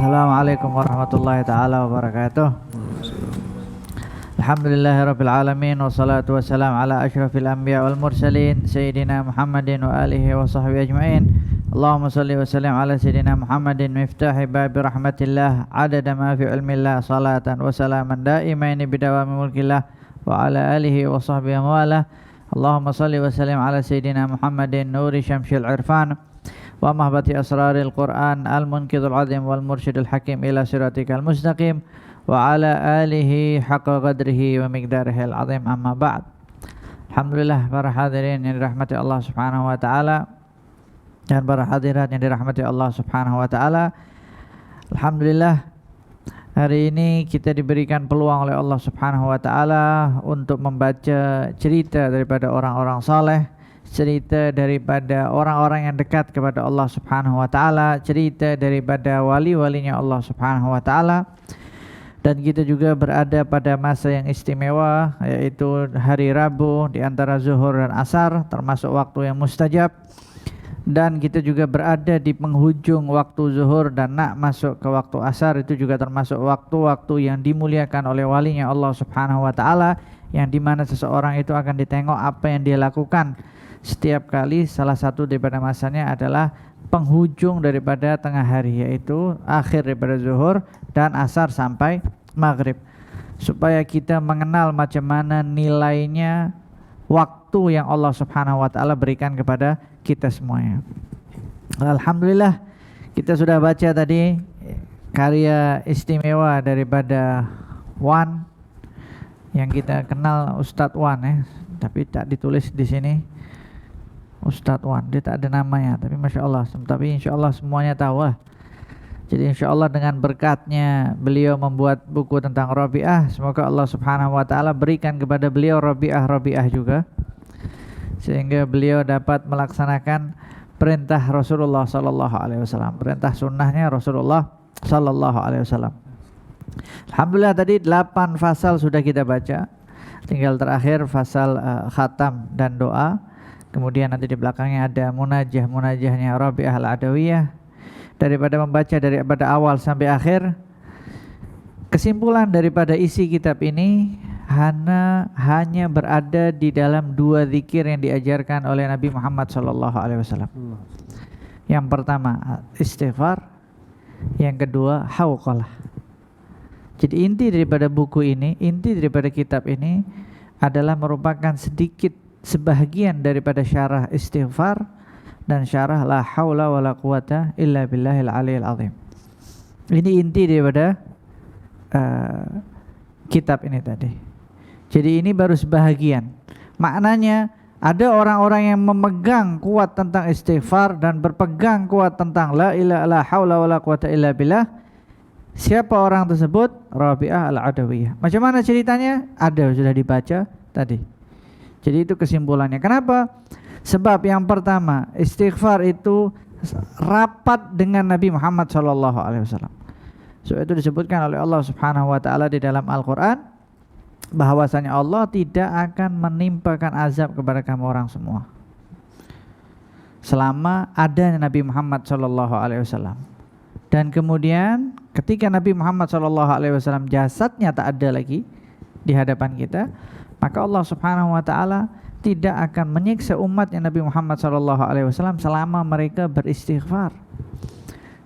Assalamualaikum warahmatullahi taala wabarakatuh. Alhamdulillahirabbil alamin wassalatu wassalamu ala asyrafil anbiya wal mursalin sayyidina Muhammadin wa alihi wa sahbihi ajmain. Allahumma shalli wa sallim ala sayyidina Muhammadin miftahi babi rahmatillah adada ma fi ilmillah salatan wa salaman daimaini bidawami mulkillah wa ala alihi wa sahbihi wa wala. Allahumma shalli wa sallim ala sayyidina Muhammadin nuri syamsil irfan wa mahbati asraril Qur'an al-munqidhul azim wal mursyidul hakim ila siratikal mustaqim wa ala alihi haqqa qadrihi wa miqdarihil azim, amma ba'd. Alhamdulillah, para hadirin yang dirahmati Allah Subhanahu wa taala dan para hadirat yang dirahmati Allah Subhanahu wa taala. Alhamdulillah, hari ini kita diberikan peluang oleh Allah Subhanahu wa taala untuk membaca cerita daripada orang-orang saleh, cerita daripada orang-orang yang dekat kepada Allah Subhanahu wa taala, cerita daripada wali-walinya Allah Subhanahu wa taala. Dan kita juga berada pada masa yang istimewa, yaitu hari Rabu di antara zuhur dan asar, termasuk waktu yang mustajab. Dan kita juga berada di penghujung waktu zuhur dan nak masuk ke waktu asar, itu juga termasuk waktu-waktu yang dimuliakan oleh walinya Allah Subhanahu wa taala, yang dimana seseorang itu akan ditengok apa yang dia lakukan setiap kali. Salah satu daripada masanya adalah penghujung daripada tengah hari, yaitu akhir daripada zuhur dan asar sampai maghrib, supaya kita mengenal macam mana nilainya waktu yang Allah Subhanahu wa taala berikan kepada kita semuanya. Alhamdulillah, kita sudah baca tadi karya istimewa daripada Wan, yang kita kenal Ustadz Wan, tapi tak ditulis di sini Ustadz Wan, dia tak ada namanya, tapi Masya Allah, tapi Insya Allah semuanya tahu lah. Jadi Insya Allah dengan berkatnya beliau membuat buku tentang Rabi'ah, semoga Allah Subhanahu wa taala berikan kepada beliau Rabi'ah juga, sehingga beliau dapat melaksanakan perintah Rasulullah sallallahu alaihi wasallam, perintah sunnahnya Rasulullah sallallahu alaihi wasallam. Alhamdulillah, tadi 8 fasal sudah kita baca, tinggal terakhir fasal khatam dan doa. Kemudian nanti di belakangnya ada munajahnya Rabi'ah al-Adawiyah. Daripada membaca daripada awal sampai akhir, kesimpulan daripada isi kitab ini hanya berada di dalam 2 zikir yang diajarkan oleh Nabi Muhammad SAW. Yang pertama istighfar, yang kedua hauqalah. Jadi inti daripada buku ini, inti daripada kitab ini adalah merupakan sebahagian daripada syarah istighfar dan syarah la haula wala quwata illa billahil aliyil azim. Ini inti daripada kitab ini tadi. Jadi ini baru sebahagian. Maknanya ada orang-orang yang memegang kuat tentang istighfar dan berpegang kuat tentang la haula wala quwata illa billah. Siapa orang tersebut? Rabi'ah al-Adawiyah. Macam mana ceritanya? Ada, sudah dibaca tadi. Jadi itu kesimpulannya. Kenapa? Sebab yang pertama, istighfar itu rapat dengan Nabi Muhammad SAW. So itu disebutkan oleh Allah Subhanahu wa taala di dalam Al-Qur'an, bahwasanya Allah tidak akan menimpakan azab kepada kamu orang semua selama adanya Nabi Muhammad SAW. Dan kemudian ketika Nabi Muhammad SAW jasadnya tak ada lagi di hadapan kita, maka Allah Subhanahu wa taala tidak akan menyiksa umatnya Nabi Muhammad SAW selama mereka beristighfar.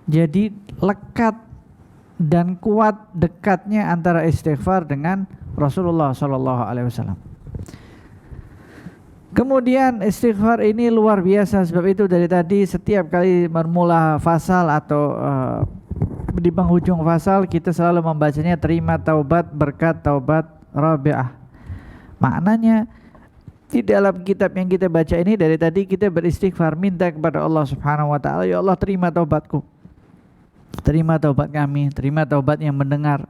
Jadi lekat dan kuat dekatnya antara istighfar dengan Rasulullah SAW. Kemudian istighfar ini luar biasa, sebab itu dari tadi setiap kali bermula fasal atau di penghujung fasal kita selalu membacanya terima taubat berkat taubat Rabi'ah. Maknanya di dalam kitab yang kita baca ini dari tadi kita beristighfar, minta kepada Allah Subhanahu wa taala, ya Allah terima taubatku, terima taubat kami, terima taubat yang mendengar,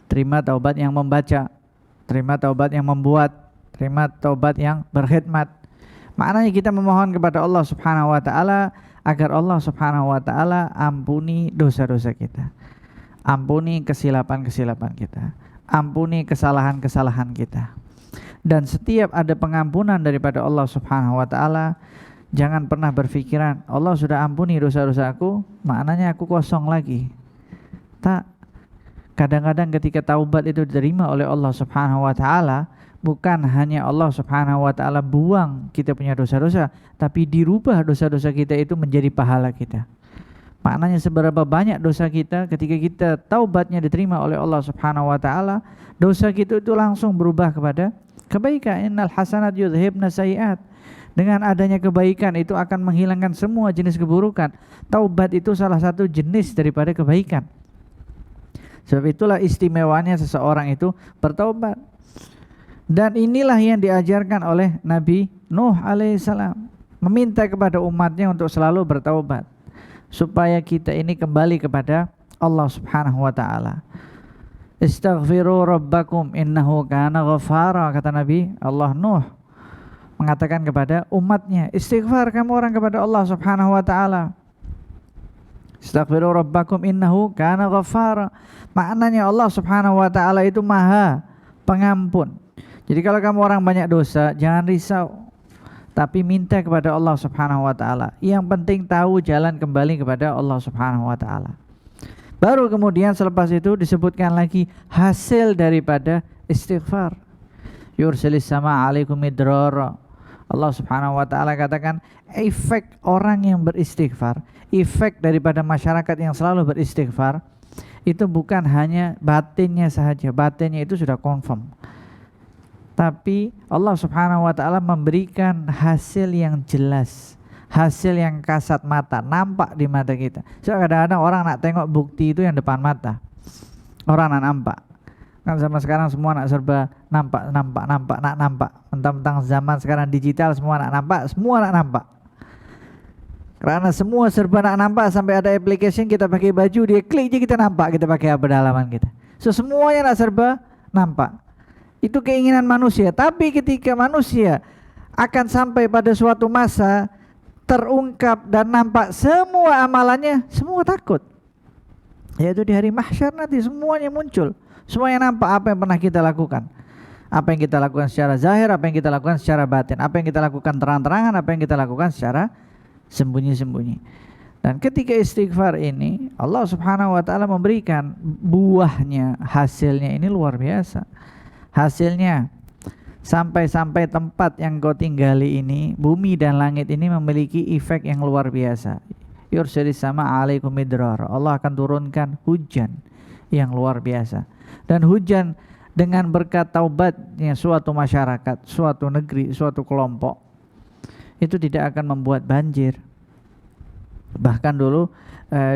terima taubat yang membaca, terima taubat yang membuat, terima taubat yang berkhidmat. Maknanya kita memohon kepada Allah Subhanahu wa taala agar Allah Subhanahu wa taala ampuni dosa-dosa kita, ampuni kesilapan-kesilapan kita, ampuni kesalahan-kesalahan kita. Dan setiap ada pengampunan daripada Allah Subhanahu wa taala, jangan pernah berpikiran Allah sudah ampuni dosa-dosaku, maknanya aku kosong lagi. Tak. Kadang-kadang ketika taubat itu diterima oleh Allah Subhanahu wa taala, bukan hanya Allah Subhanahu wa taala buang kita punya dosa-dosa, tapi dirubah dosa-dosa kita itu menjadi pahala kita. Maknanya seberapa banyak dosa kita, ketika kita taubatnya diterima oleh Allah Subhanahu wa taala, dosa kita itu langsung berubah kepada kebaikan. Innal hasanat yudhibna sayiat. Dengan adanya kebaikan itu akan menghilangkan semua jenis keburukan. Taubat itu salah satu jenis daripada kebaikan. Sebab itulah istimewanya seseorang itu bertaubat. Dan inilah yang diajarkan oleh Nabi Nuh alaihissalam, meminta kepada umatnya untuk selalu bertaubat, supaya kita ini kembali kepada Allah Subhanahu wa taala. Istaghfiru rabbakum innahu kana ghafara, kata Nabi Allah Nuh mengatakan kepada umatnya, istighfar kamu orang kepada Allah Subhanahu wa taala. Istaghfiru rabbakum innahu kana ghafara. Maknanya Allah Subhanahu wa taala itu Maha Pengampun. Jadi kalau kamu orang banyak dosa, jangan risau, tapi minta kepada Allah Subhanahu wa taala. Yang penting tahu jalan kembali kepada Allah Subhanahu wa taala. Baru kemudian selepas itu disebutkan lagi hasil daripada istighfar. Yursilis sama alaikum midrara. Allah Subhanahu wa taala katakan, efek orang yang beristighfar, efek daripada masyarakat yang selalu beristighfar itu bukan hanya batinnya saja. Batinnya itu sudah confirm. Tapi Allah Subhanahu wa taala memberikan hasil yang jelas, hasil yang kasat mata, nampak di mata kita. So kadang-kadang orang nak tengok bukti itu yang depan mata, orang nak nampak. Kan zaman sekarang semua nak serba nampak. Mentang-mentang zaman sekarang digital, semua nak nampak. Karena semua serba nak nampak, sampai ada application kita pakai baju, dia klik aja kita nampak kita pakai apa dalaman kita. So semuanya nak serba nampak. Itu keinginan manusia. Tapi ketika manusia akan sampai pada suatu masa terungkap dan nampak semua amalannya, semua takut. Yaitu di hari mahsyar nanti semuanya muncul. Semuanya nampak apa yang pernah kita lakukan. Apa yang kita lakukan secara zahir, apa yang kita lakukan secara batin, apa yang kita lakukan terang-terangan, apa yang kita lakukan secara sembunyi-sembunyi. Dan ketika istighfar ini, Allah Subhanahu wa taala memberikan buahnya, hasilnya ini luar biasa. Hasilnya sampai tempat yang kau tinggali ini, bumi dan langit ini memiliki efek yang luar biasa. Yursilis sama alaikum midrar. Allah akan turunkan hujan yang luar biasa. Dan hujan dengan berkat taubatnya suatu masyarakat, suatu negeri, suatu kelompok, itu tidak akan membuat banjir. Bahkan dulu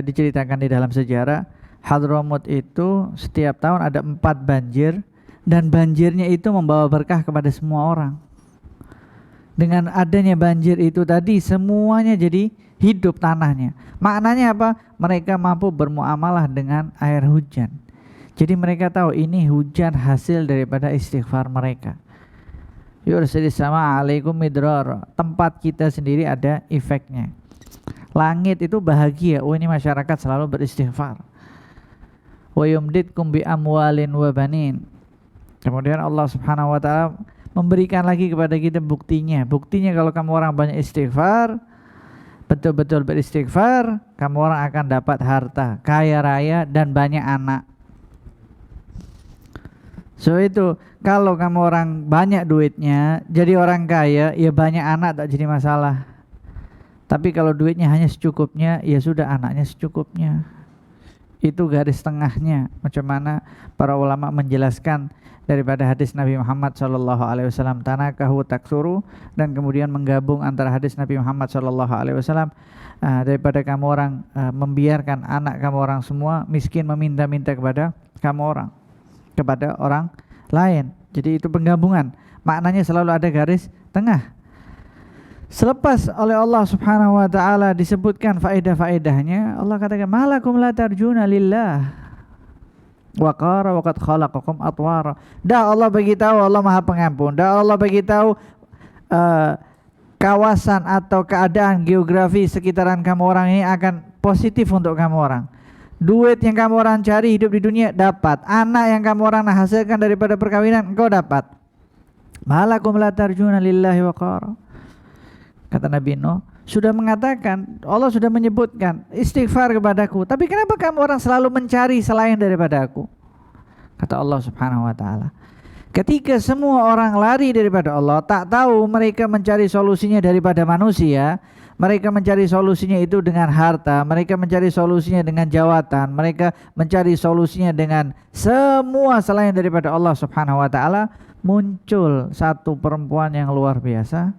diceritakan di dalam sejarah, Hadramut itu setiap tahun ada 4 banjir, dan banjirnya itu membawa berkah kepada semua orang. Dengan adanya banjir itu tadi, semuanya jadi hidup tanahnya. Maknanya apa? Mereka mampu bermuamalah dengan air hujan. Jadi mereka tahu ini hujan hasil daripada istighfar mereka. Yursilis sama alaikum midrar. Tempat kita sendiri ada efeknya. Langit itu bahagia, oh ini masyarakat selalu beristighfar. Wa yumditkum bi amwalin wa banin. Kemudian Allah Subhanahu wa taala memberikan lagi kepada kita buktinya. Buktinya kalau kamu orang banyak istighfar, betul-betul beristighfar, kamu orang akan dapat harta, kaya raya dan banyak anak. So itu kalau kamu orang banyak duitnya, jadi orang kaya, ya banyak anak tak jadi masalah. Tapi kalau duitnya hanya secukupnya, ya sudah anaknya secukupnya. Itu garis tengahnya. Macam mana para ulama menjelaskan daripada hadis Nabi Muhammad SAW, tanakahu taksuru, dan kemudian menggabung antara hadis Nabi Muhammad SAW, daripada kamu orang membiarkan anak kamu orang semua miskin meminta-minta kepada kamu orang, kepada orang lain. Jadi itu penggabungan, maknanya selalu ada garis tengah. Selepas oleh Allah Subhanahu wa taala disebutkan faedah-faedahnya, Allah katakan malakum la tarjuna lillah waqara waqad khalaqakum atwara. Dah Allah bagi tahu Allah Maha Pengampun. Dah Allah bagi tahu kawasan atau keadaan geografi sekitaran kamu orang ini akan positif untuk kamu orang. Duit yang kamu orang cari hidup di dunia dapat. Anak yang kamu orang hasilkan daripada perkawinan engkau dapat. Malakum la tarjuna lillahi waqara. Kata Nabi Nuh, sudah mengatakan, Allah sudah menyebutkan istighfar kepadaku, tapi kenapa kamu orang selalu mencari selain daripada aku? Kata Allah Subhanahu wa taala, ketika semua orang lari daripada Allah, tak tahu mereka mencari solusinya daripada manusia, mereka mencari solusinya itu dengan harta, mereka mencari solusinya dengan jawatan, mereka mencari solusinya dengan semua selain daripada Allah Subhanahu wa taala, muncul satu perempuan yang luar biasa,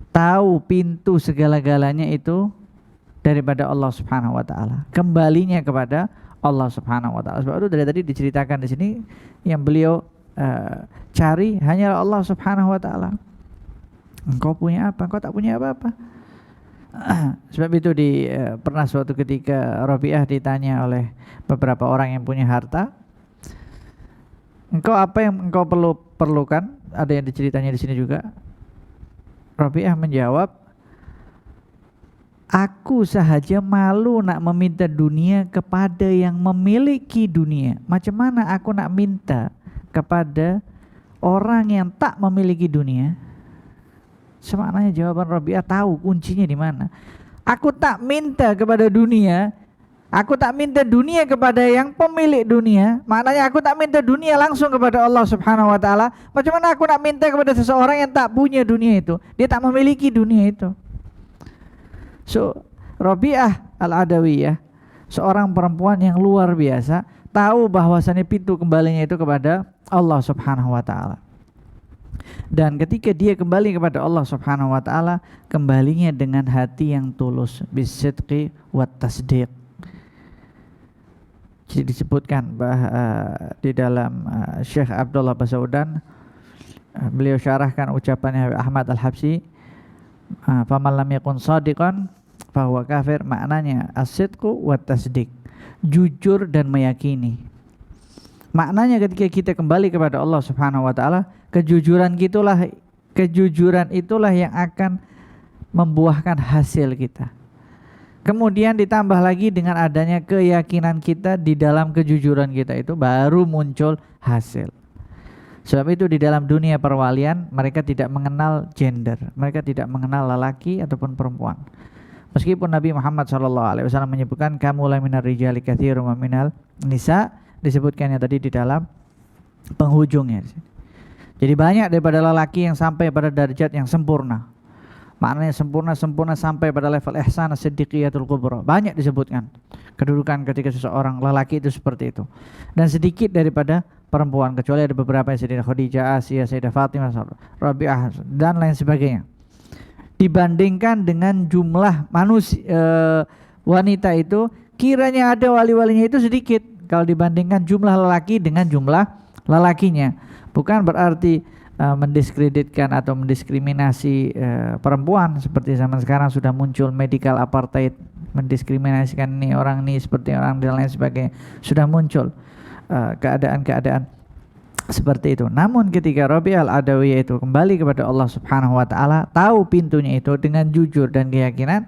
tahu pintu segala-galanya itu daripada Allah Subhanahu wa taala, kembalinya kepada Allah Subhanahu wa taala. Sebab itu dari tadi diceritakan di sini yang beliau cari hanyalah Allah Subhanahu wa taala. Engkau punya apa? Engkau tak punya apa-apa. Sebab itu pernah suatu ketika Rabi'ah ditanya oleh beberapa orang yang punya harta, engkau apa yang engkau perlukan? Ada yang diceritanya di sini juga. Rabi'ah menjawab, aku sahaja malu nak meminta dunia kepada yang memiliki dunia. Macam mana aku nak minta kepada orang yang tak memiliki dunia? Semaknanya jawaban Rabi'ah tahu kuncinya di mana. Aku tak minta kepada dunia, aku tak minta dunia kepada yang pemilik dunia. Maknanya aku tak minta dunia langsung kepada Allah Subhanahu wa taala. Macam mana aku nak minta kepada seseorang yang tak punya dunia itu? Dia tak memiliki dunia itu. So, Rabi'ah Al-Adawiyah, seorang perempuan yang luar biasa, tahu bahwasannya pintu kembalinya itu kepada Allah Subhanahu wa taala. Dan ketika dia kembali kepada Allah Subhanahu wa taala, kembalinya dengan hati yang tulus, bisidqi wat tasdiq. Jadi disebutkan di dalam Syekh Abdullah Basaudan, beliau syarahkan ucapannya Ahmad Al-Habsyi, faman lam yakun shadiqan fahuwa kafir, maknanya as-sidqu wat tasdiq, jujur dan meyakini. Maknanya ketika kita kembali kepada Allah Subhanahu wa taala, kejujuran itulah yang akan membuahkan hasil kita. Kemudian ditambah lagi dengan adanya keyakinan kita di dalam kejujuran kita itu, baru muncul hasil. Sebab itu di dalam dunia perwalian mereka tidak mengenal gender, mereka tidak mengenal lelaki ataupun perempuan. Meskipun Nabi Muhammad SAW menyebutkan kamu la minar rijali katsirun wa minal nisa, disebutkannya tadi di dalam penghujungnya. Jadi banyak daripada lelaki yang sampai pada derajat yang sempurna. Maknanya sempurna sampai pada level ihsan as-siddiqiyatul kubra. Banyak disebutkan kedudukan ketika seseorang lelaki itu seperti itu. Dan sedikit daripada perempuan, kecuali ada beberapa yang Sayyidah Khadijah, Asiyah, Sayyidah Fatimah, Rabi'ah dan lain sebagainya. Dibandingkan dengan jumlah manusia wanita itu, kiranya ada wali-walinya itu sedikit kalau dibandingkan jumlah lelaki dengan jumlah lelakinya. Bukan berarti mendiskreditkan atau mendiskriminasi perempuan, seperti zaman sekarang sudah muncul medical apartheid, mendiskriminasikan ini orang ini seperti orang dan lain sebagainya, sudah muncul keadaan-keadaan seperti itu. Namun ketika Rabi'ah Al-Adawiyah itu kembali kepada Allah Subhanahu wa taala, tahu pintunya itu dengan jujur dan keyakinan,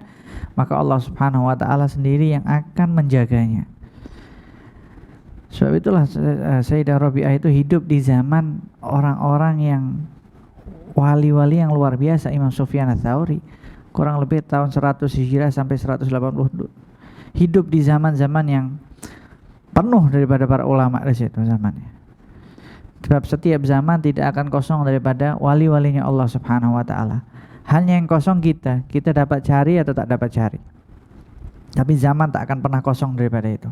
maka Allah Subhanahu wa taala sendiri yang akan menjaganya. Sebab itulah Sayyidah Rabi'ah itu hidup di zaman orang-orang yang wali-wali yang luar biasa. Imam Sufyan Ats-Tsauri kurang lebih tahun 100 Hijriah sampai 180, hidup di zaman-zaman yang penuh daripada para ulama di situ zamannya. Sebab setiap zaman tidak akan kosong daripada wali-walinya Allah Subhanahu wa taala. Hanya yang kosong kita dapat cari atau tak dapat cari. Tapi zaman tak akan pernah kosong daripada itu.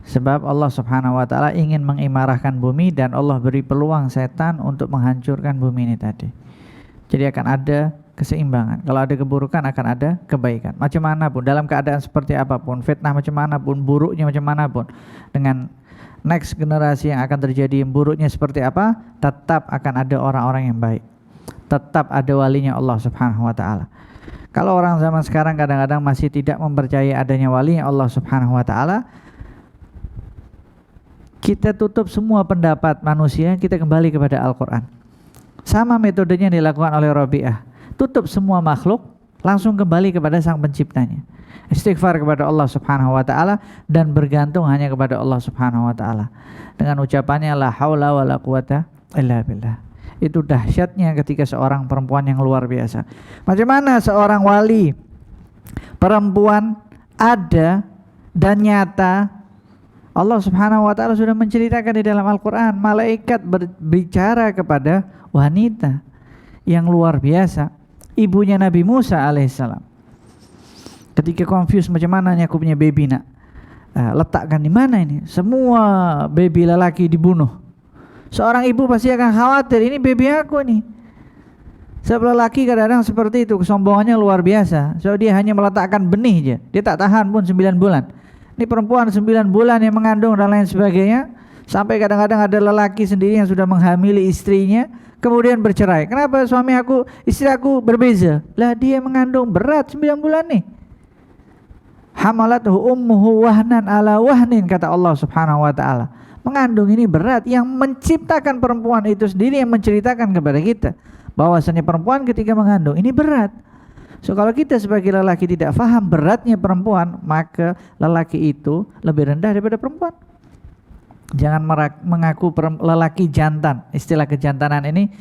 Sebab Allah Subhanahu wa taala ingin mengimarahkan bumi dan Allah beri peluang setan untuk menghancurkan bumi ini tadi. Jadi akan ada keseimbangan. Kalau ada keburukan akan ada kebaikan. Macam mana pun, dalam keadaan seperti apapun, fitnah macam mana pun, buruknya macam mana pun, dengan next generasi yang akan terjadi yang buruknya seperti apa, tetap akan ada orang-orang yang baik. Tetap ada walinya Allah Subhanahu wa taala. Kalau orang zaman sekarang kadang-kadang masih tidak mempercayai adanya walinya Allah Subhanahu wa taala, kita tutup semua pendapat manusia, kita kembali kepada Al-Quran. Sama metodenya dilakukan oleh Rabi'ah. Tutup semua makhluk, langsung kembali kepada sang penciptanya. Istighfar kepada Allah Subhanahu wa taala dan bergantung hanya kepada Allah Subhanahu wa taala. Dengan ucapannya la haula wala quwata illa billah. Itu dahsyatnya ketika seorang perempuan yang luar biasa. Macam mana seorang wali perempuan ada dan nyata. Allah Subhanahu wa taala sudah menceritakan di dalam Al-Qur'an, malaikat berbicara kepada wanita yang luar biasa, ibunya Nabi Musa alaihissalam. Ketika confused macam mana aku punya baby nak, letakkan di mana ini? Semua baby lelaki dibunuh. Seorang ibu pasti akan khawatir, ini baby aku nih. Sebab lelaki kadang-kadang seperti itu, kesombongannya luar biasa. So dia hanya meletakkan benih aja, dia tak tahan pun 9 bulan. Ini perempuan 9 bulan yang mengandung dan lain sebagainya. Sampai kadang-kadang ada lelaki sendiri yang sudah menghamili istrinya, kemudian bercerai. Kenapa suami aku, istri aku berbeza? Lah dia mengandung berat 9 bulan nih. Hamalathu ummuhu wahnan ala wahnin, kata Allah Subhanahu wa taala. Mengandung ini berat. Yang menciptakan perempuan itu sendiri yang menceritakan kepada kita bahwasanya perempuan ketika mengandung ini berat. So kalau kita sebagai lelaki tidak faham beratnya perempuan, maka lelaki itu lebih rendah daripada perempuan. Jangan mengaku lelaki jantan. Istilah kejantanan ini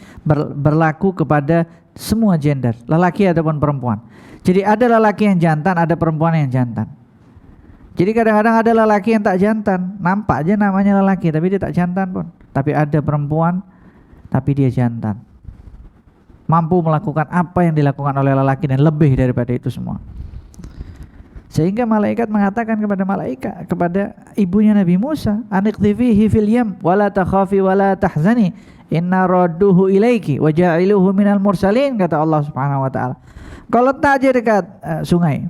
berlaku kepada semua gender, lelaki ataupun perempuan. Jadi ada lelaki yang jantan, ada perempuan yang jantan. Jadi kadang-kadang ada lelaki yang tak jantan, nampak aja namanya lelaki tapi dia tak jantan pun. Tapi ada perempuan tapi dia jantan, mampu melakukan apa yang dilakukan oleh lelaki dan lebih daripada itu semua. Sehingga malaikat mengatakan kepada ibunya Nabi Musa, aniqdhifihi fil yam wala takhafi wala tahzani inna radduhu ilaiki wa ja'iluhu minal mursalin, kata Allah Subhanahu wa taala. Kalau letak aja dekat sungai.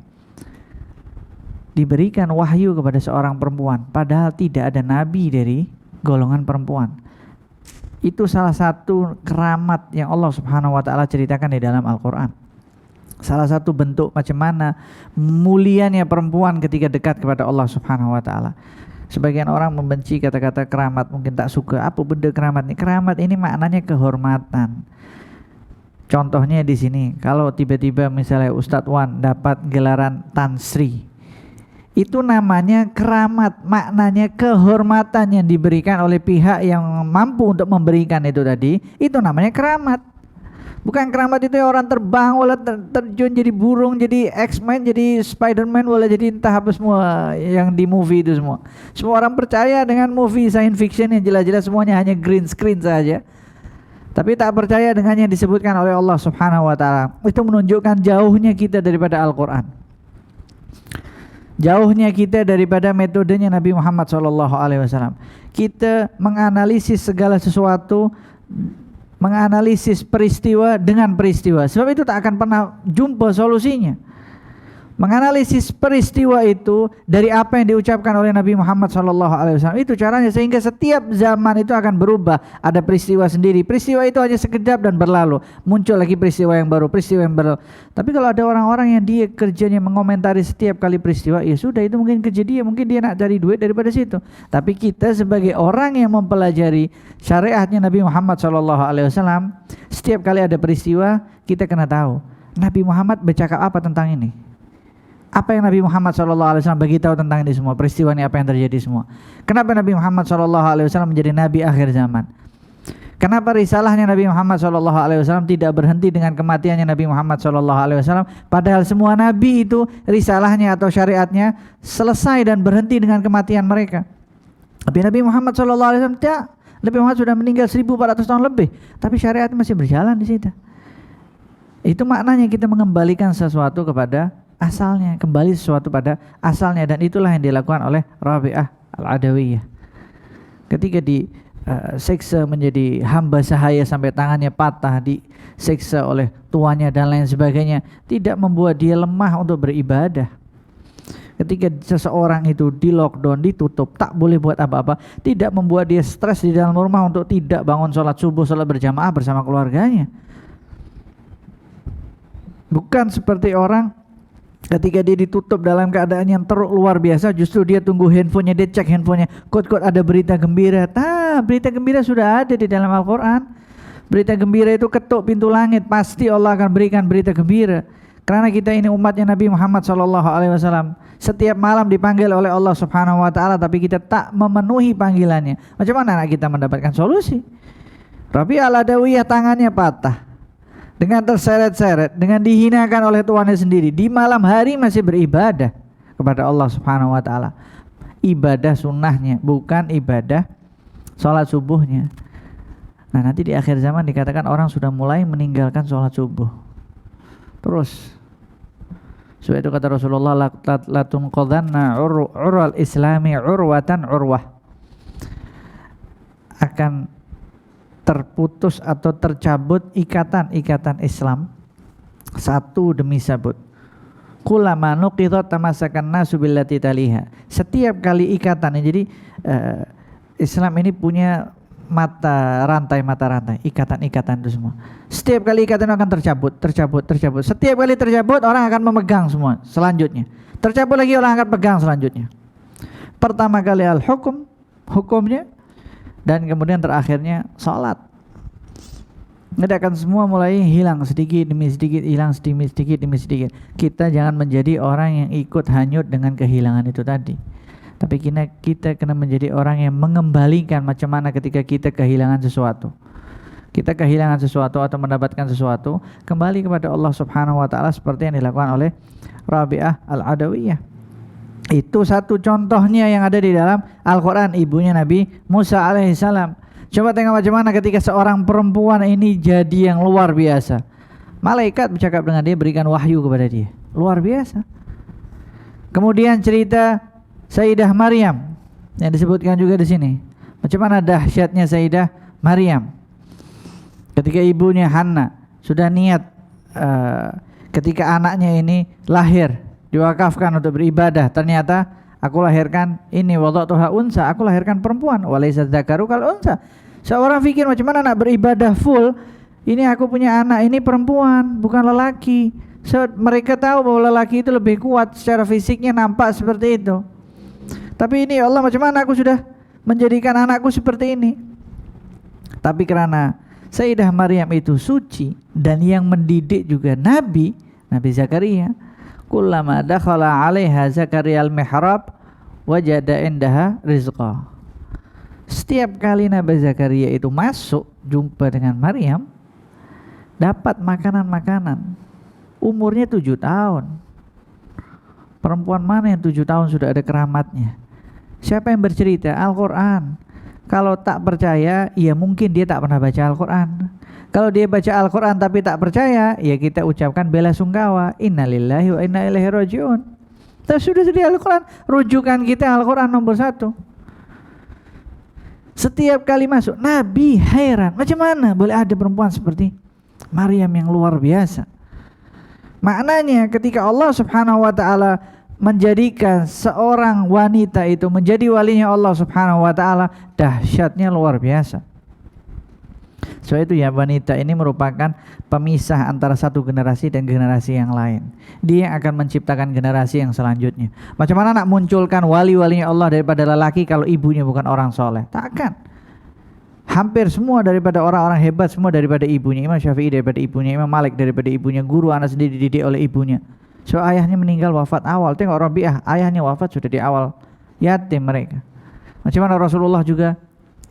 Diberikan wahyu kepada seorang perempuan, padahal tidak ada nabi dari golongan perempuan. Itu salah satu keramat yang Allah Subhanahu wa taala ceritakan di dalam Al-Qur'an. Salah satu bentuk macam mana mulianya perempuan ketika dekat kepada Allah Subhanahu wa taala. Sebagian orang membenci kata-kata keramat, mungkin tak suka. Apa benda keramat ini? Keramat ini maknanya kehormatan. Contohnya di sini, kalau tiba-tiba misalnya Ustadz Wan dapat gelaran Tan Sri, itu namanya keramat, maknanya kehormatan yang diberikan oleh pihak yang mampu untuk memberikan itu tadi, itu namanya keramat. Bukan keramat itu orang terbang, wala terjun jadi burung, jadi X-Men, jadi Spider-Man, wala jadi entah apa semua yang di movie itu semua. Semua orang percaya dengan movie science fiction yang jelas-jelas semuanya hanya green screen saja. Tapi tak percaya dengan yang disebutkan oleh Allah Subhanahu wa taala. Itu menunjukkan jauhnya kita daripada Al-Qur'an. Jauhnya kita daripada metodenya Nabi Muhammad SAW. Kita menganalisis segala sesuatu, menganalisis peristiwa dengan peristiwa. Sebab itu tak akan pernah jumpa solusinya. Menganalisis peristiwa itu dari apa yang diucapkan oleh Nabi Muhammad SAW. Itu caranya, sehingga setiap zaman itu akan berubah. Ada peristiwa sendiri. Peristiwa itu hanya sekejap dan berlalu. Muncul lagi peristiwa yang baru, peristiwa yang baru. Tapi kalau ada orang-orang yang dia kerjanya mengomentari setiap kali peristiwa, ya sudah, itu mungkin kerja dia. Mungkin dia nak cari duit daripada situ. Tapi kita sebagai orang yang mempelajari syariatnya Nabi Muhammad SAW, setiap kali ada peristiwa kita kena tahu Nabi Muhammad bercakap apa tentang ini. Apa yang Nabi Muhammad SAW beritahu tentang ini semua, peristiwa ini apa yang terjadi semua. Kenapa Nabi Muhammad SAW menjadi Nabi akhir zaman? Kenapa risalahnya Nabi Muhammad SAW tidak berhenti dengan kematiannya Nabi Muhammad SAW? Padahal semua Nabi itu risalahnya atau syariatnya selesai dan berhenti dengan kematian mereka. Tapi Nabi Muhammad SAW tidak. Nabi Muhammad sudah meninggal 1400 tahun lebih, tapi syariat masih berjalan di situ. Itu maknanya kita mengembalikan sesuatu kepada asalnya, kembali sesuatu pada asalnya, dan itulah yang dilakukan oleh Rabi'ah Al-Adawiyah. Ketika disiksa menjadi hamba sahaya sampai tangannya patah, disiksa oleh tuannya dan lain sebagainya, tidak membuat dia lemah untuk beribadah. Ketika seseorang itu di lockdown, ditutup, tak boleh buat apa-apa, tidak membuat dia stres di dalam rumah untuk tidak bangun sholat subuh, sholat berjamaah bersama keluarganya. Bukan seperti orang ketika dia ditutup dalam keadaan yang luar biasa, justru dia tunggu handphonenya, dia cek handphonenya, kod-kod ada berita gembira. Berita gembira sudah ada di dalam Al-Quran. Berita gembira itu ketuk pintu langit, pasti Allah akan berikan berita gembira. Karena kita ini umatnya Nabi Muhammad SAW, setiap malam dipanggil oleh Allah Subhanahu wa taala, tapi kita tak memenuhi panggilannya. Macam mana kita mendapatkan solusi? Rabi'ah al-Adawiyah tangannya patah, dengan terseret-seret, dengan dihinakan oleh tuannya sendiri, di malam hari masih beribadah kepada Allah Subhanahu wa taala. Ibadah sunnahnya, bukan ibadah sholat subuhnya. Nah, nanti di akhir zaman dikatakan orang sudah mulai meninggalkan sholat subuh. Terus sebab itu kata Rasulullah, latun qadanna urwal islami urwatan urwah, akan terputus atau tercabut ikatan-ikatan Islam satu demi sabut. Kullama nuqidat tamasakan nasu billati taliha. Setiap kali ikatan, jadi Islam ini punya mata rantai, ikatan-ikatan itu semua. Setiap kali ikatan akan tercabut. Setiap kali tercabut orang akan memegang semua selanjutnya. Tercabut lagi orang akan pegang selanjutnya. Pertama kali hukumnya, dan kemudian terakhirnya salat. Ini akan semua mulai hilang sedikit demi sedikit, hilang sedikit demi sedikit. Kita jangan menjadi orang yang ikut hanyut dengan kehilangan itu tadi. Tapi kita kena menjadi orang yang mengembalikan macam mana ketika kita kehilangan sesuatu. Kita kehilangan sesuatu atau mendapatkan sesuatu, kembali kepada Allah Subhanahu wa taala seperti yang dilakukan oleh Rabi'ah al-Adawiyah. Itu satu contohnya yang ada di dalam Al-Quran, ibunya Nabi Musa alaihissalam. Coba tengok macam mana ketika seorang perempuan ini jadi yang luar biasa. Malaikat bercakap dengan dia, berikan wahyu kepada dia. Luar biasa. Kemudian cerita Sayyidah Maryam yang disebutkan juga di sini. Macam mana dahsyatnya Sayyidah Maryam ketika ibunya Hanna sudah niat ketika anaknya ini lahir, diwakafkan untuk beribadah, ternyata aku lahirkan ini wada'tuha unsa, aku lahirkan perempuan, walaysa dzakaru kal unsa. Seorang pikir macam mana nak beribadah full, ini aku punya anak ini perempuan bukan lelaki. Mereka tahu bahwa lelaki itu lebih kuat secara fisiknya, nampak seperti itu. Tapi ini Allah, macam mana aku sudah menjadikan anakku seperti ini. Tapi karena Sayyidah Maryam itu suci dan yang mendidik juga Nabi Zakaria. Kullama dakhala 'alaiha Zakaria al-mihrab wajada indaha rizqa. Setiap kali Nabi Zakaria itu masuk jumpa dengan Maryam, dapat makanan-makanan. Umurnya 7 tahun. Perempuan mana yang 7 tahun sudah ada keramatnya? Siapa yang bercerita? Al-Quran. Kalau tak percaya, ya mungkin dia tak pernah baca Al-Quran. Kalau dia baca Al-Quran tapi tak percaya, ya kita ucapkan bela sungkawa, innalillahi wa inna ilaihi rajiun. Tapi sudah di Al-Quran, rujukan kita Al-Quran nomor 1. Setiap kali masuk, Nabi heran, macam mana boleh ada perempuan seperti Maryam yang luar biasa. Maknanya ketika Allah Subhanahu wa taala menjadikan seorang wanita itu menjadi walinya Allah Subhanahu wa taala, dahsyatnya luar biasa. So itu ya, wanita ini merupakan pemisah antara satu generasi dan generasi yang lain. Dia akan menciptakan generasi yang selanjutnya. Macam mana nak munculkan wali-walinya Allah daripada lelaki kalau ibunya bukan orang soleh? Takkan. Hampir semua daripada orang-orang hebat semua daripada ibunya. Imam Syafi'i daripada ibunya, Imam Malik daripada ibunya, guru anak sendiri dididik oleh ibunya. So ayahnya meninggal wafat awal. Tengok Rabi'ah, ayahnya wafat sudah di awal, yatim mereka. Macam mana Rasulullah juga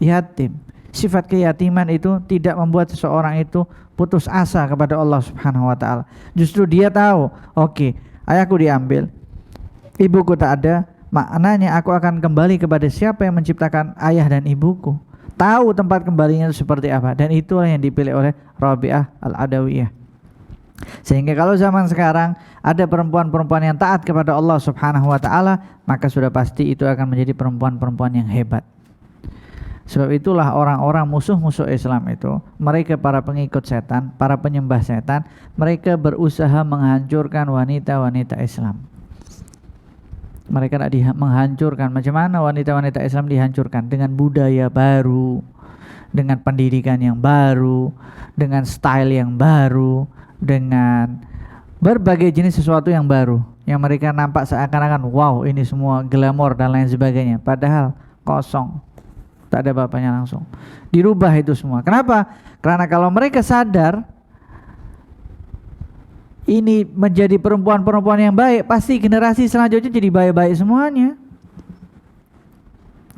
yatim. Sifat keyatiman itu tidak membuat seseorang itu putus asa kepada Allah Subhanahu wa taala. Justru dia tahu, oke, ayahku diambil, ibuku tak ada, maknanya aku akan kembali kepada siapa yang menciptakan ayah dan ibuku. Tahu tempat kembalinya itu seperti apa, dan itulah yang dipilih oleh Rabi'ah al-Adawiyah. Sehingga kalau zaman sekarang ada perempuan-perempuan yang taat kepada Allah Subhanahu wa taala, maka sudah pasti itu akan menjadi perempuan-perempuan yang hebat. Sebab itulah orang-orang musuh-musuh Islam itu, mereka para pengikut setan, para penyembah setan, mereka berusaha menghancurkan wanita-wanita Islam. Mereka nak menghancurkan. Macam mana wanita-wanita Islam dihancurkan? Dengan budaya baru, dengan pendidikan yang baru, dengan style yang baru, dengan berbagai jenis sesuatu yang baru, yang mereka nampak seakan-akan wow, ini semua glamor dan lain sebagainya, padahal kosong, tak ada bapaknya langsung. Dirubah itu semua. Kenapa? Karena kalau mereka sadar ini menjadi perempuan-perempuan yang baik, pasti generasi selanjutnya jadi baik-baik semuanya.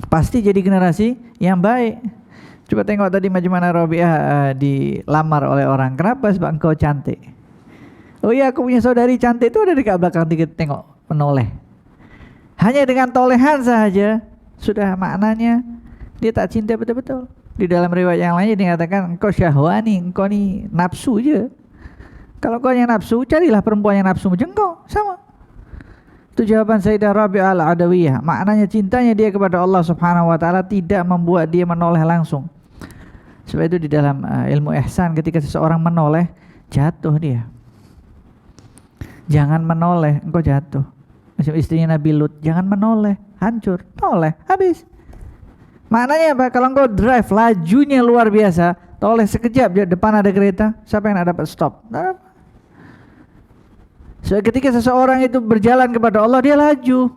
Pasti jadi generasi yang baik. Coba tengok tadi bagaimana Rabi'ah dilamar oleh orang. Kenapa? Sebab engkau cantik. Oh iya, aku punya saudari cantik, itu ada dekat belakang kita tengok, menoleh. Hanya dengan tolehan saja sudah maknanya dia tak cinta betul-betul. Di dalam riwayat yang lainnya dikatakan engkau syahwani, engkau ni nafsu je. Kalau kau yang nafsu, carilah perempuan yang nafsu macam kau, sama. Itu jawaban Sayyidah Rabi'ah Al-Adawiyah. Maknanya cintanya dia kepada Allah Subhanahu wa taala tidak membuat dia menoleh langsung. Sebab itu di dalam ilmu ihsan, ketika seseorang menoleh, jatuh dia. Jangan menoleh, engkau jatuh. Macam istrinya Nabi Lut, jangan menoleh, hancur, toleh, habis. Maknanya apa? Kalau engkau drive, lajunya luar biasa, toleh sekejap, depan ada kereta, siapa yang nak dapat stop? Tak dapat. So, ketika seseorang itu berjalan kepada Allah, dia laju.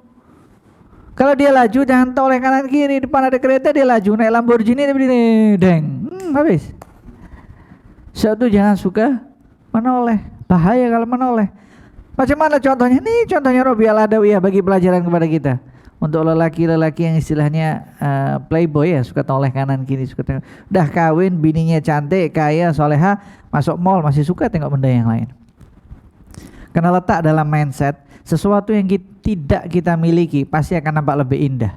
Kalau dia laju, jangan toleh kanan kiri, depan ada kereta dia laju, naik Lamborghini dia berdiri, deng, habis. So, itu jangan suka menoleh, bahaya kalau menoleh. Macam mana contohnya? Nih contohnya Rabi'ah Al-Adawiyah bagi pelajaran kepada kita. Untuk lelaki-lelaki yang istilahnya playboy ya, suka toleh kanan kiri, suka tengok. Dah kawin, bininya cantik, kaya, soleha, masuk mall masih suka tengok benda yang lain. Karena letak dalam mindset, sesuatu yang tidak kita miliki pasti akan nampak lebih indah.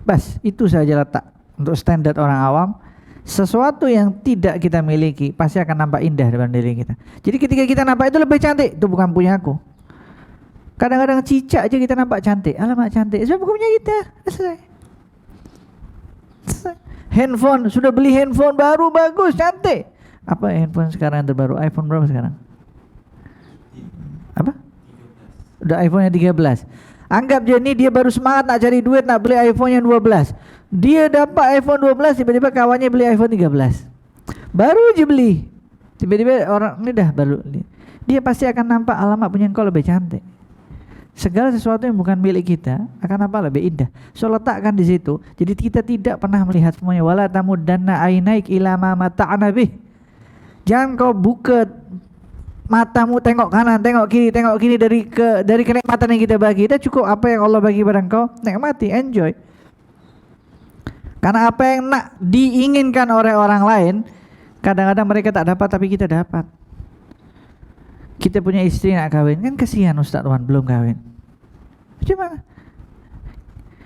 Bas, itu saja letak. Untuk standar orang awam, sesuatu yang tidak kita miliki pasti akan nampak indah dalam diri kita. Jadi ketika kita nampak itu lebih cantik, itu bukan punya aku. Kadang-kadang cicak aja kita nampak cantik. Alamak cantik, sebab bukan punya kita. Selesai. Handphone, sudah beli handphone baru bagus, cantik. Apa handphone sekarang yang terbaru? iPhone berapa sekarang? Apa? Udah iPhone yang 13. Anggap je ni dia baru semangat nak cari duit, nak beli iPhone yang 12. Dia dapat iPhone 12, tiba-tiba kawannya beli iPhone 13. Baru je beli, tiba-tiba orang ni dah baru. Dia pasti akan nampak, alamak punya engkau lebih cantik. Segala sesuatu yang bukan milik kita akan nampak lebih indah. So letakkan di situ. Jadi kita tidak pernah melihat semuanya. Wala tamuddanna ainaik ila ma mata'na bih. Jangan kau buka matamu tengok kanan, tengok kiri dari kenikmatan yang kita bagi. Dah cukup apa yang Allah bagi pada engkau, nikmati, enjoy. Karena apa yang nak diinginkan oleh orang lain, kadang-kadang mereka tak dapat tapi kita dapat. Kita punya istri nak kahwin, kan kesian Ustaz Tuan belum kahwin. Macam mana?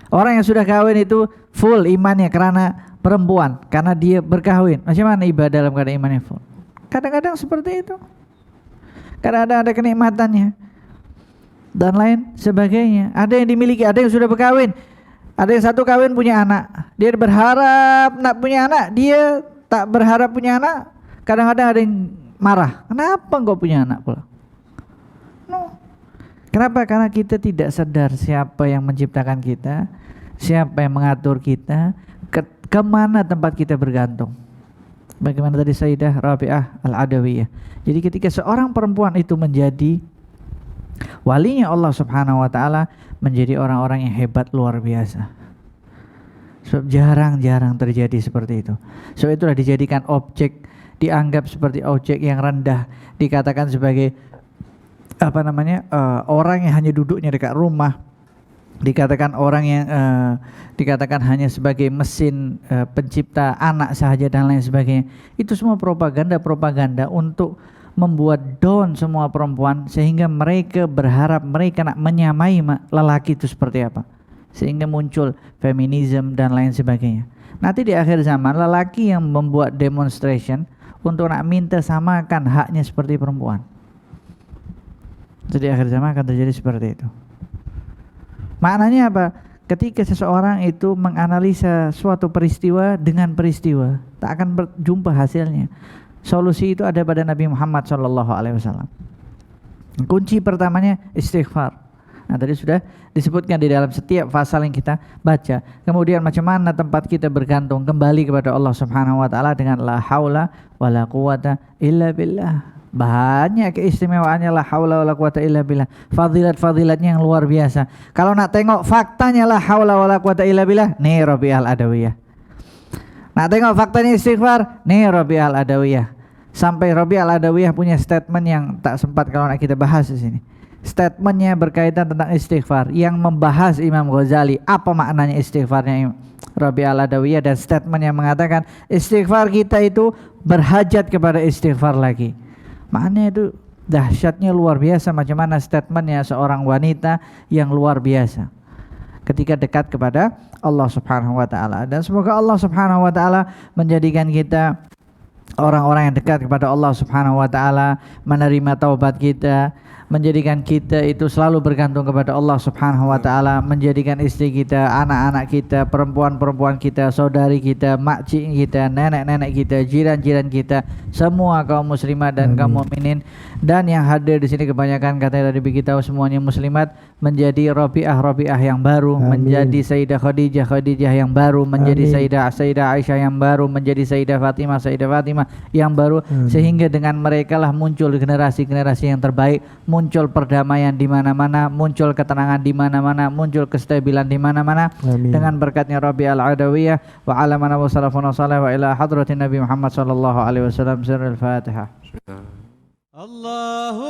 Orang yang sudah kahwin itu full imannya karena perempuan, karena dia berkahwin. Macam mana ibadah dalam keadaan imannya full? Kadang-kadang seperti itu. Kadang-kadang ada kenikmatannya dan lain sebagainya. Ada yang dimiliki, ada yang sudah berkahwin. Ada yang satu kahwin punya anak, dia berharap nak punya anak, dia tak berharap punya anak. Kadang-kadang ada yang marah, kenapa engkau punya anak pula? No. Kenapa? Karena kita tidak sadar siapa yang menciptakan kita, siapa yang mengatur kita, kemana tempat kita bergantung. Bagaimana tadi Sayyidah Rabi'ah Al-Adawiyah. Jadi ketika seorang perempuan itu menjadi walinya Allah Subhanahu wa taala, menjadi orang-orang yang hebat luar biasa. Sebab jarang-jarang terjadi seperti itu. Sebab itulah dijadikan objek, dianggap seperti objek yang rendah, dikatakan sebagai orang yang hanya duduknya dekat rumah, dikatakan orang yang dikatakan hanya sebagai mesin pencipta anak sahaja dan lain sebagainya. Itu semua propaganda untuk membuat down semua perempuan, sehingga mereka berharap mereka nak menyamai lelaki itu seperti apa, sehingga muncul feminisme dan lain sebagainya. Nanti di akhir zaman lelaki yang membuat demonstration untuk nak minta samakan haknya seperti perempuan. Jadi akhir zaman akan terjadi seperti itu. Maknanya apa? Ketika seseorang itu menganalisa suatu peristiwa dengan peristiwa, tak akan berjumpa hasilnya. Solusi itu ada pada Nabi Muhammad SAW. Kunci pertamanya istighfar. Nah, tadi sudah disebutkan di dalam setiap pasal yang kita baca. Kemudian macam mana tempat kita bergantung kembali kepada Allah Subhanahu wa taala dengan la haula wala quwata illa billah. Banyak keistimewaannya la haula wala quwata illa billah. Fadilat-fadilatnya yang luar biasa. Kalau nak tengok faktanya la haula wala quwata illa billah, nih Rabi'ah Al-Adawiyah. Nak tengok faktanya istighfar, nih Rabi'ah Al-Adawiyah. Sampai Rabi'ah Al-Adawiyah punya statement yang tak sempat kalau nak kita bahas di sini. statementnya berkaitan tentang istighfar yang membahas Imam Ghazali apa maknanya istighfarnya Rabi' al-Adawiyah, dan statement yang mengatakan istighfar kita itu berhajat kepada istighfar lagi. Maknanya itu dahsyatnya luar biasa, macam mana statementnya seorang wanita yang luar biasa ketika dekat kepada Allah Subhanahu wa taala. Dan semoga Allah Subhanahu wa taala menjadikan kita orang-orang yang dekat kepada Allah Subhanahu wa taala, menerima taubat kita, menjadikan kita itu selalu bergantung kepada Allah Subhanahu wa taala, menjadikan istri kita, anak-anak kita, perempuan-perempuan kita, saudari kita, makcik kita, nenek-nenek kita, jiran-jiran kita, semua kaum muslimat dan kaum mukminin, dan yang hadir di sini kebanyakan katanya tadi kita semuanya muslimat, menjadi Rabi'ah yang baru, menjadi Sayyidah Khadijah yang baru, menjadi Sayyidah Aisyah yang baru, menjadi Sayyidah Fatimah yang baru, sehingga dengan mereka lah muncul generasi-generasi yang terbaik, muncul perdamaian di mana-mana, muncul ketenangan di mana-mana, muncul kestabilan di mana-mana dengan berkatnya Rabi' al-Adawiyah wa ala man wa salafuna salih wa ila hadratin Nabi Muhammad sallallahu alaihi wasallam. Sirrul Fatihah. Allahu